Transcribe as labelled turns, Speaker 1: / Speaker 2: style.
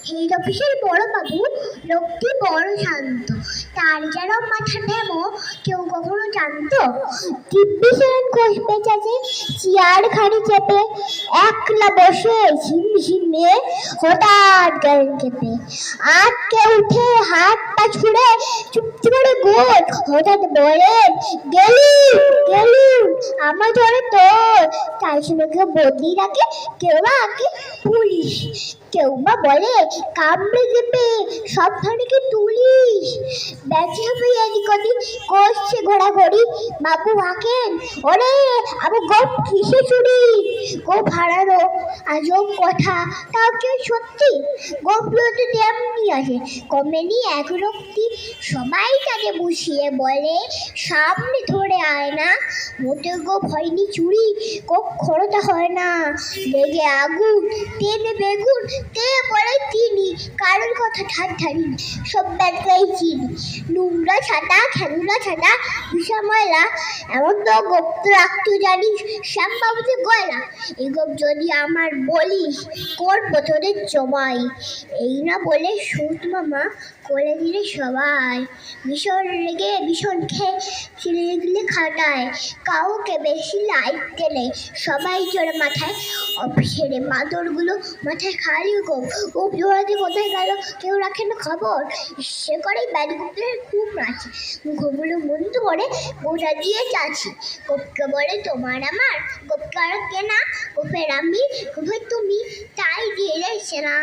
Speaker 1: Head অফিসের বড় বাবু লোকটি বড় শান্ত, তার যেন মাথা ভেমো কেউ কখনো জানতো। দিব্যি সেন কোষ পেঁচাছে চেয়ার খানি চেপে, একলা বসে ঝিমঝিমিয়ে হঠাৎ গেলেন চেপে, আটকে উঠে হাত পা ছুড়ে চুপটি করে গোল হঠাৎ বলেন, গেলুন গেলুন আমার ধরে তোর। তাই শুনে কেউ বদলি রাখে, কেউ বা আঁকে পুলিশ, কেউ বা বলে কামড়ে দেবে সাবধানে তুলিস। ব্যাচে হবে এদিক ওদিক করছে ঘোরাঘুরি, বাবু হাঁকেন, ওরে আমার গোপ কিসে চুরি। গোপ হারানো আজব কথা, তাও কেউ সত্যি গোপগুলো তো তেমনি আছে, কমেনি এক রক্তি। সবাই তাকে বুঝিয়ে বলে সামনে ধরে আয় না, মোটে গোপ হয়নি চুরি, গোপ খরচা হয় না। লেগে আগুন টেনে বেগুন তে পড়ে তিনি, কারোর কথা ঠাট ধারিনি, সব ব্যাটাই চিনি। নোংরা ছাটা খেলনা ছাটা বিষা ময়লা, এমন তো গোপ তো রাখতে জানিস শ্যামবাবুতে গয়লা। এই গোপ যদি আমার বলিস করবো তোদের জবাই। এই না বলে সুত মামা করে দিলে সবাই। ভীষণ রেগে ভীষণ খেয়ে ছিঁড়ে দিলে খাটায়, কাউকে বেশি লাইট দিলে সবাই জোরে মাথায়। অফিসের বাঁদরগুলো মাথায় খালি গোপ, গোপ জোড়াতে কোথায় গেল কেউ রাখে না খবর। সে করেই ব্যাটগুলোর খুব নাচে, মুখগুলো বন্ধ করে গোটা দিয়ে যাচ্ছি। গোপকে বলে তোমার আমার, গোপকে আর কেনা, গোপের আমি গোপের তুমি, তাই দিয়ে যাচ্ছে না।